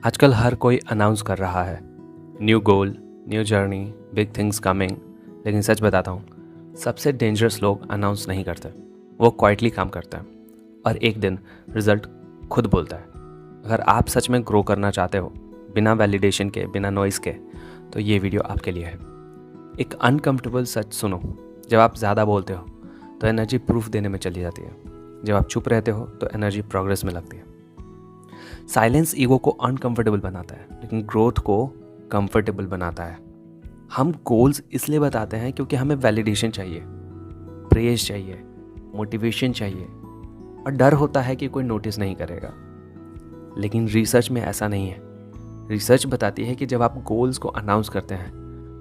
आजकल हर कोई अनाउंस कर रहा है new goal, new journey, big things coming. लेकिन सच बताता हूँ, सबसे डेंजरस लोग अनाउंस नहीं करते, वो क्वाइटली काम करते हैं और एक दिन रिजल्ट खुद बोलता है। अगर आप सच में ग्रो करना चाहते हो बिना वैलिडेशन के, बिना नॉइस के, तो ये वीडियो आपके लिए है। एक अनकंफर्टेबल सच सुनो, जब आप ज़्यादा बोलते हो तो एनर्जी प्रूफ देने में चली जाती है, जब आप चुप रहते हो तो एनर्जी प्रोग्रेस में लगती है। साइलेंस ईगो को अनकंफर्टेबल बनाता है, लेकिन ग्रोथ को कंफर्टेबल बनाता है। हम गोल्स इसलिए बताते हैं क्योंकि हमें वैलिडेशन चाहिए, प्रेज चाहिए, मोटिवेशन चाहिए और डर होता है कि कोई नोटिस नहीं करेगा। लेकिन रिसर्च में ऐसा नहीं है। रिसर्च बताती है कि जब आप गोल्स को अनाउंस करते हैं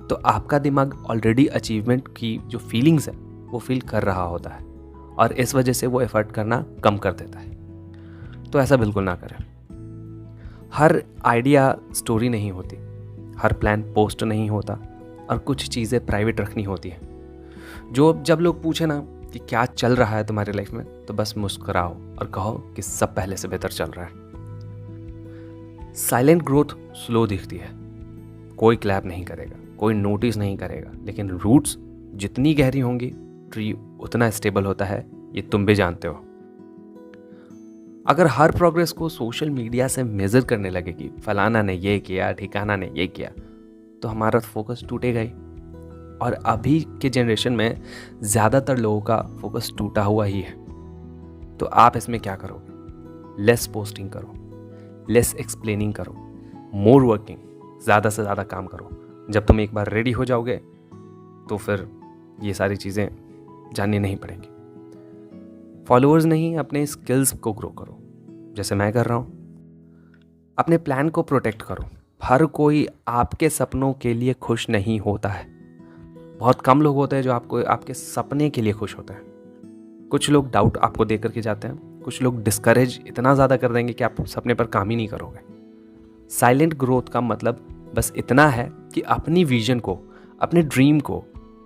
तो आपका दिमाग ऑलरेडी अचीवमेंट की जो फीलिंग्स है वो फील कर रहा होता है और इस वजह से वो एफर्ट करना कम कर देता है। तो ऐसा बिल्कुल ना करें। हर आइडिया स्टोरी नहीं होती, हर प्लान पोस्ट नहीं होता और कुछ चीज़ें प्राइवेट रखनी होती है। जब लोग पूछे ना कि क्या चल रहा है तुम्हारी लाइफ में, तो बस मुस्कुराओ और कहो कि सब पहले से बेहतर चल रहा है। साइलेंट ग्रोथ स्लो दिखती है, कोई क्लैप नहीं करेगा, कोई नोटिस नहीं करेगा, लेकिन रूट्स जितनी गहरी होंगी ट्री उतना स्टेबल होता है, ये तुम भी जानते हो। अगर हर प्रोग्रेस को सोशल मीडिया से मेजर करने लगे कि फलाना ने ये किया, ठिकाना ने ये किया, तो हमारा फोकस टूटेगा ही। और अभी के जनरेशन में ज़्यादातर लोगों का फोकस टूटा हुआ ही है। तो आप इसमें क्या करोगे? लेस पोस्टिंग करो, लेस एक्सप्लेनिंग करो, मोर वर्किंग, ज़्यादा से ज़्यादा काम करो। जब तुम एक बार रेडी हो जाओगे तो फिर ये सारी चीज़ें जाननी नहीं पड़ेंगी। फॉलोअर्स नहीं, अपने स्किल्स को ग्रो करो, जैसे मैं कर रहा हूँ। अपने प्लान को प्रोटेक्ट करो। हर कोई आपके सपनों के लिए खुश नहीं होता है। बहुत कम लोग होते हैं जो आपके सपने के लिए खुश होते हैं। कुछ लोग डाउट आपको दे करके जाते हैं, कुछ लोग डिस्करेज इतना ज़्यादा कर देंगे कि आप सपने पर काम ही नहीं करोगे। साइलेंट ग्रोथ का मतलब बस इतना है कि अपनी विजन को, अपने ड्रीम को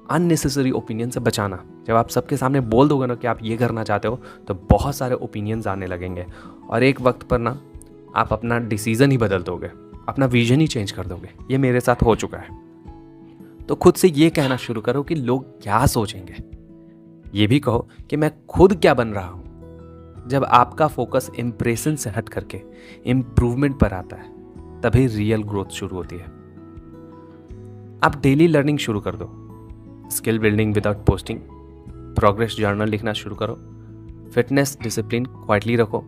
अननेसेसरी ओपिनियन से बचाना। जब आप सबके सामने बोल दोगे ना कि आप ये करना चाहते हो, तो बहुत सारे ओपिनियंस आने लगेंगे और एक वक्त पर ना आप अपना डिसीजन ही बदल दोगे, अपना विजन ही चेंज कर दोगे। ये मेरे साथ हो चुका है। तो खुद से ये कहना शुरू करो कि लोग क्या सोचेंगे। ये भी कहो कि मैं खुद क्या बन रहा हूँ। जब आपका फोकस इंप्रेशन से हट करके इम्प्रूवमेंट पर आता है, तभी रियल ग्रोथ शुरू होती है। आप डेली लर्निंग शुरू कर दो, skill building without posting, progress journal लिखना शुरू करो, फिटनेस डिसिप्लिन क्वाइटली रखो।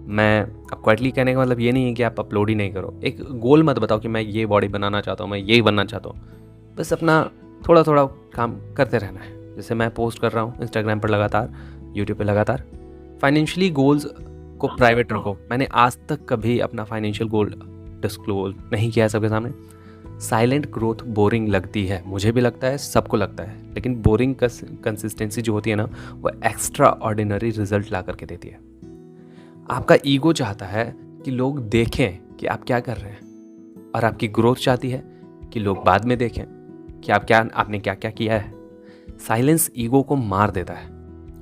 मैं अब क्वाइटली कहने का मतलब ये नहीं है कि आप अपलोड ही नहीं करो। एक गोल मत बताओ कि मैं ये बॉडी बनाना चाहता हूँ, मैं यही बनना चाहता हूँ। बस अपना थोड़ा थोड़ा काम करते रहना है। जैसे मैं पोस्ट कर रहा हूँ इंस्टाग्राम पर लगातार, यूट्यूब पर लगातार। फाइनेंशियली गोल्स को प्राइवेट रखो। मैंने आज तक कभी अपना फाइनेंशियल गोल डिस्क्लोज नहीं किया है सबके सामने। साइलेंट ग्रोथ बोरिंग लगती है, मुझे भी लगता है, सबको लगता है, लेकिन बोरिंग कंसिस्टेंसी जो होती है ना, वो एक्स्ट्रा ऑर्डिनरी रिजल्ट ला करके देती है। आपका ईगो चाहता है कि लोग देखें कि आप क्या कर रहे हैं, और आपकी ग्रोथ चाहती है कि लोग बाद में देखें कि आपने क्या क्या किया है। साइलेंस ईगो को मार देता है,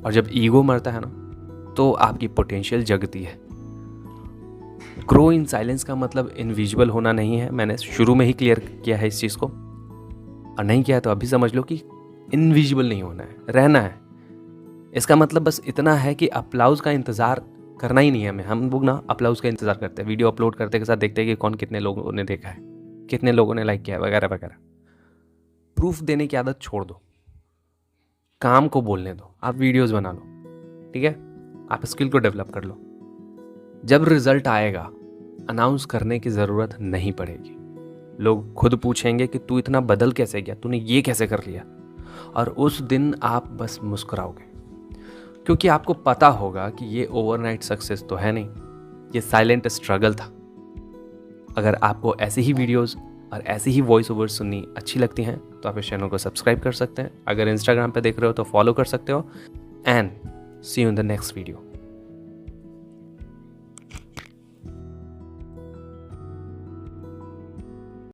और जब ईगो मरता है ना, तो आपकी पोटेंशियल जगती है। ग्रो इन साइलेंस का मतलब इनविजिबल होना नहीं है। मैंने शुरू में ही क्लियर किया है इस चीज़ को, और नहीं किया तो अभी समझ लो कि इनविजिबल नहीं होना है, रहना है। इसका मतलब बस इतना है कि अप्लाउज का इंतज़ार करना ही नहीं है हमें। हम लोग ना अप्लाउज का इंतज़ार करते हैं, वीडियो अपलोड करते के साथ देखते हैं कि कौन कितने लोगों ने देखा है, कितने लोगों ने लाइक किया है, वगैरह वगैरह। प्रूफ देने की आदत छोड़ दो, काम को बोलने दो। आप वीडियोज़ बना लो, ठीक है, आप स्किल को डेवलप कर लो। जब रिजल्ट आएगा, अनाउंस करने की ज़रूरत नहीं पड़ेगी। लोग खुद पूछेंगे कि तू इतना बदल कैसे गया, तूने ये कैसे कर लिया, और उस दिन आप बस मुस्कुराओगे, क्योंकि आपको पता होगा कि ये ओवरनाइट सक्सेस तो है नहीं, ये साइलेंट स्ट्रगल था। अगर आपको ऐसी ही वीडियोस और ऐसी ही वॉइस ओवर सुननी अच्छी लगती हैं तो आप इस चैनल को सब्सक्राइब कर सकते हैं। अगर इंस्टाग्राम पे देख रहे हो तो फॉलो कर सकते हो। And see you in the next video.